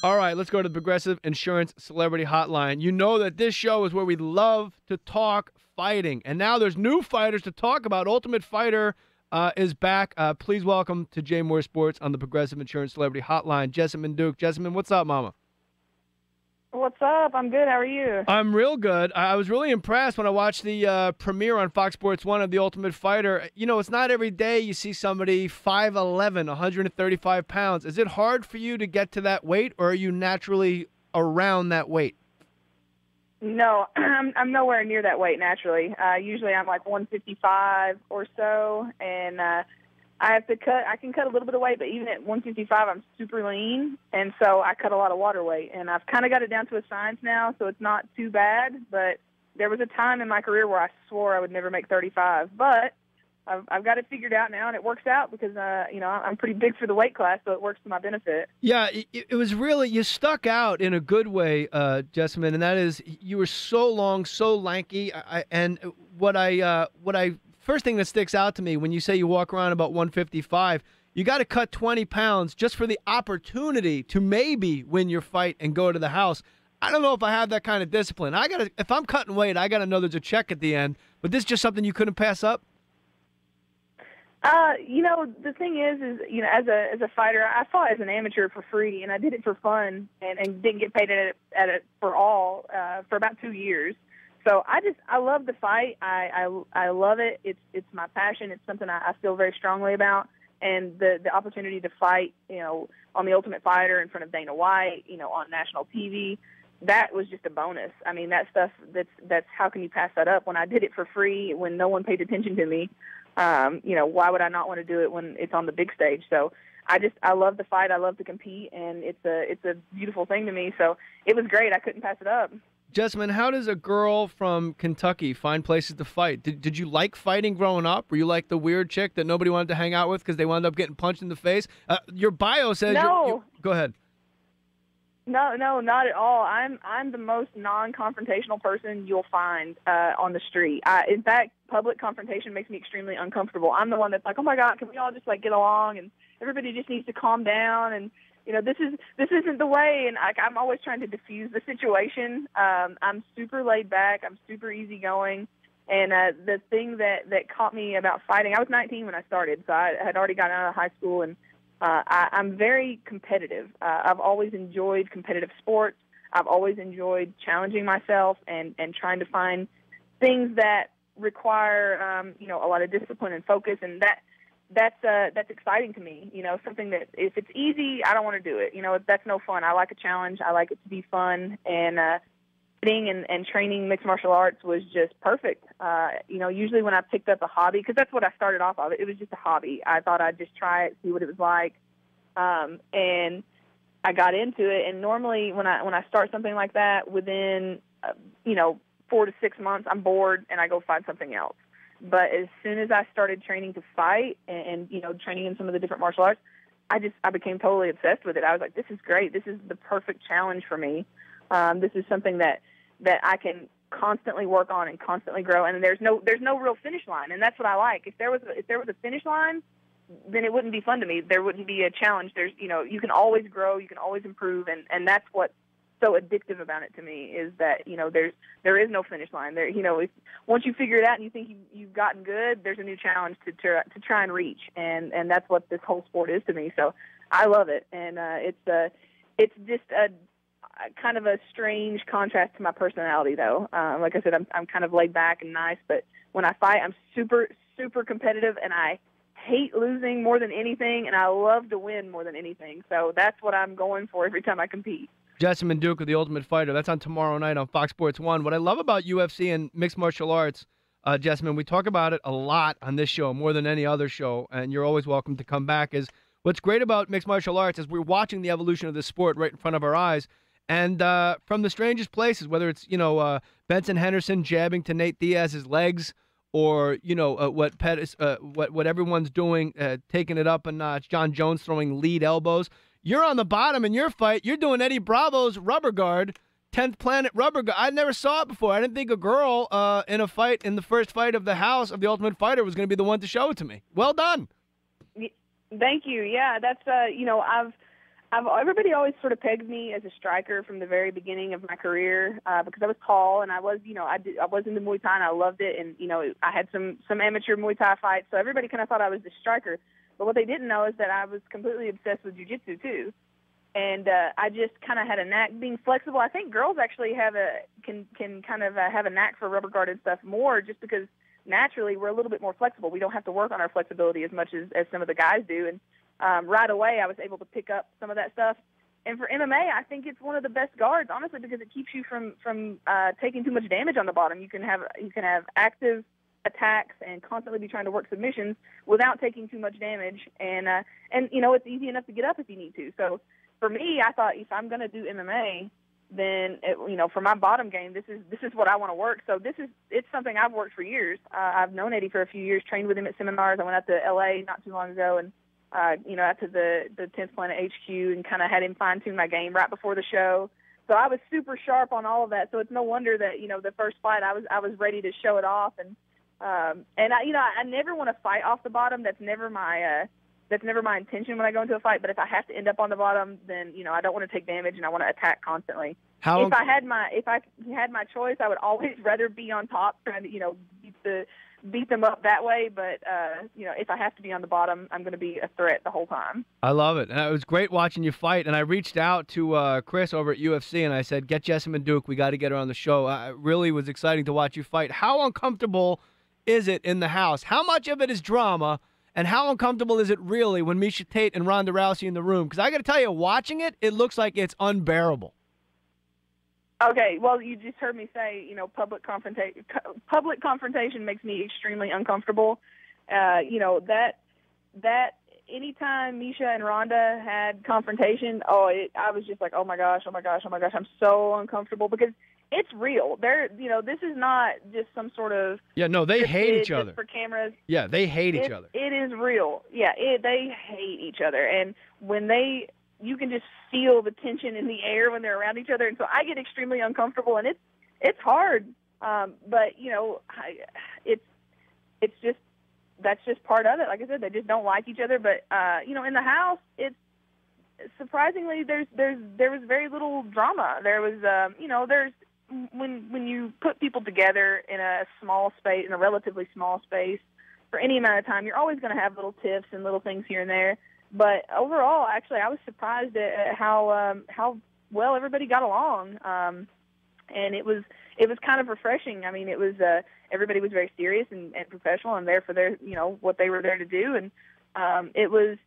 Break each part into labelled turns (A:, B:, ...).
A: All right, let's go to the Progressive Insurance Celebrity Hotline. You know that this show is where we love to talk fighting, and now there's new fighters to talk about. Ultimate Fighter is back. Please welcome to Mohr Sports on the Progressive Insurance Celebrity Hotline, Jessamyn Duke. Jessamyn, what's up, Mama?
B: What's up? I'm good. How are you?
A: I'm real good. I was really impressed when I watched the premiere on Fox Sports 1 of The Ultimate Fighter. You know, it's not every day you see somebody 5'11", 135 pounds. Is it hard for you to get to that weight, or are you naturally around that weight?
B: No, I'm nowhere near that weight naturally. Usually I'm like 155 or so, and I can cut a little bit of weight, but even at 155, I'm super lean, and so I cut a lot of water weight. And I've kind of got it down to a science now, so it's not too bad. But there was a time in my career where I swore I would never make 35, but I've got it figured out now, and it works out because I'm pretty big for the weight class, so it works to my benefit.
A: Yeah, it was really, you stuck out in a good way, Jessamyn, and that is you were so long, so lanky, and what I first thing that sticks out to me when you say you walk around about 155, you got to cut 20 pounds just for the opportunity to maybe win your fight and go to the house. I don't know if I have that kind of discipline. If I'm cutting weight, I got to know there's a check at the end. But this is just something you couldn't pass up?
B: The thing is as a fighter, I fought as an amateur for free, and I did it for fun and didn't get paid at it for about 2 years. So I love the fight. I love it. It's my passion. It's something I feel very strongly about. And the opportunity to fight, on The Ultimate Fighter in front of Dana White, on national TV, that was just a bonus. I mean, that stuff, that's how can you pass that up? When I did it for free, when no one paid attention to me, why would I not want to do it when it's on the big stage? So I love the fight. I love to compete, and it's a beautiful thing to me. So it was great. I couldn't pass it up.
A: Jessamyn, how does a girl from Kentucky find places to fight? Did you like fighting growing up? Were you like the weird chick that nobody wanted to hang out with because they wound up getting punched in the face? Your bio says
B: no.
A: Go ahead.
B: No, not at all. I'm the most non-confrontational person you'll find on the street. In fact, public confrontation makes me extremely uncomfortable. I'm the one that's like, oh my God, can we all just get along, and everybody just needs to calm down, and this isn't the way. And I'm always trying to diffuse the situation. I'm super laid back. I'm super easygoing. And the thing that caught me about fighting, I was 19 when I started, so I had already gotten out of high school, and I'm very competitive. I've always enjoyed competitive sports. I've always enjoyed challenging myself and trying to find things that require a lot of discipline and focus, and that's exciting to me. Something that if it's easy, I don't want to do it. That's no fun. I like a challenge. I like it to be fun, and fitting and training mixed martial arts was just perfect. Usually when I picked up a hobby, because that's what I started off of, it was just a hobby. I thought I'd just try it, see what it was like, and I got into it. And normally when I start something like that, within 4 to 6 months, I'm bored and I go find something else. But as soon as I started training to fight and training in some of the different martial arts, I became totally obsessed with it. I was like, this is great. This is the perfect challenge for me. This is something that I can constantly work on and constantly grow. And there's no real finish line, and that's what I like. If there was a finish line, then it wouldn't be fun to me. There wouldn't be a challenge. There's you can always grow, you can always improve, and that's what's so addictive about it to me, is that there is no finish line. There once you figure it out and you think you've gotten good, there's a new challenge to try and reach, and that's what this whole sport is to me. So I love it, and it's just a kind of a strange contrast to my personality, though. Like I said, I'm kind of laid back and nice, but when I fight, I'm super, super competitive, and I hate losing more than anything, and I love to win more than anything. So that's what I'm going for every time I compete.
A: Jessamyn Duke of The Ultimate Fighter. That's on tomorrow night on Fox Sports 1. What I love about UFC and mixed martial arts, Jessamyn, we talk about it a lot on this show, more than any other show, and you're always welcome to come back, is what's great about mixed martial arts is we're watching the evolution of this sport right in front of our eyes. And from the strangest places, whether it's, Benson Henderson jabbing to Nate Diaz's legs, or, what everyone's doing, taking it up a notch, John Jones throwing lead elbows. You're on the bottom in your fight. You're doing Eddie Bravo's rubber guard, 10th Planet rubber guard. I never saw it before. I didn't think a girl in the first fight of the house of The Ultimate Fighter was going to be the one to show it to me. Well done.
B: Thank you. Yeah, that's, Everybody always sort of pegged me as a striker from the very beginning of my career because I was tall and I was, I was into Muay Thai and I loved it, and I had some amateur Muay Thai fights, so everybody kind of thought I was the striker. But what they didn't know is that I was completely obsessed with jiu-jitsu too, and I just kind of had a knack being flexible. I think girls actually can kind of have a knack for rubber guard and stuff more, just because naturally we're a little bit more flexible. We don't have to work on our flexibility as much as some of the guys do, and right away I was able to pick up some of that stuff. And for MMA, I think it's one of the best guards, honestly, because it keeps you from taking too much damage on the bottom. You can have active attacks and constantly be trying to work submissions without taking too much damage. And it's easy enough to get up if you need to. So for me, I thought if I'm going to do MMA, then for my bottom game, this is what I want to work. So it's something I've worked for years. I've known Eddie for a few years, trained with him at seminars. I went out to LA not too long ago and out to the 10th Planet HQ and kind of had him fine-tune my game right before the show. So I was super sharp on all of that. So it's no wonder that, the first fight I was ready to show it off. And I never want to fight off the bottom. That's never my intention when I go into a fight. But if I have to end up on the bottom, then, I don't want to take damage and I want to attack constantly. If I had my choice, I would always rather be on top trying to, beat them up that way, but if I have to be on the bottom, I'm going to be a threat the whole time.
A: I love it, and it was great watching you fight. And I reached out to Chris over at UFC, and I said, "Get Jessamyn Duke. We got to get her on the show." It really was exciting to watch you fight. How uncomfortable is it in the house? How much of it is drama, and how uncomfortable is it really when Miesha Tate and Ronda Rousey in the room? Because I got to tell you, watching it, it looks like it's unbearable.
B: Okay, well, you just heard me say, public confrontation makes me extremely uncomfortable. That anytime Miesha and Ronda had confrontation, I was just like, oh my gosh, I'm so uncomfortable because it's real. This is not just some sort of
A: they hate each other
B: for cameras.
A: Yeah, they hate each other.
B: It is real. Yeah, they hate each other, and when you can just feel the tension in the air when they're around each other, and so I get extremely uncomfortable, and it's hard. But it's just that's just part of it. Like I said, they just don't like each other. But in the house, it's surprisingly there was very little drama. There was there's when you put people together in a small space, in a relatively small space, for any amount of time, you're always going to have little tiffs and little things here and there. But overall, actually, I was surprised at how well everybody got along, and it was kind of refreshing. I mean, it was everybody was very serious and professional and there for their what they were there to do, and it was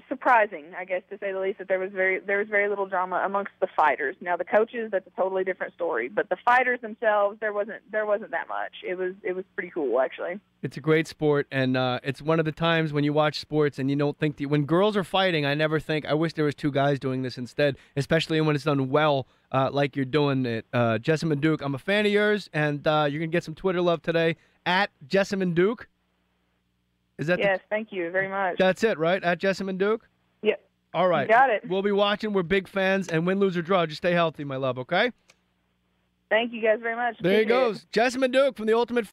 B: surprising, I guess, to say the least, that there was very little drama amongst the fighters. Now the coaches, that's a totally different story, but the fighters themselves, there wasn't that much. It was pretty cool, actually.
A: It's a great sport, and it's one of the times when you watch sports and you don't think when girls are fighting, I never think, I wish there was two guys doing this instead, especially when it's done well, like you're doing it. Jessamyn Duke, I'm a fan of yours, and you're gonna get some Twitter love today at Jessamyn Duke. Is that
B: yes, thank you very much.
A: That's it, right? At Jessamyn Duke?
B: Yep.
A: All right.
B: You got it.
A: We'll be watching. We're big fans, and win, lose, or draw, just stay healthy, my love, okay?
B: Thank you guys very much.
A: There he goes. Jessamyn Duke from the Ultimate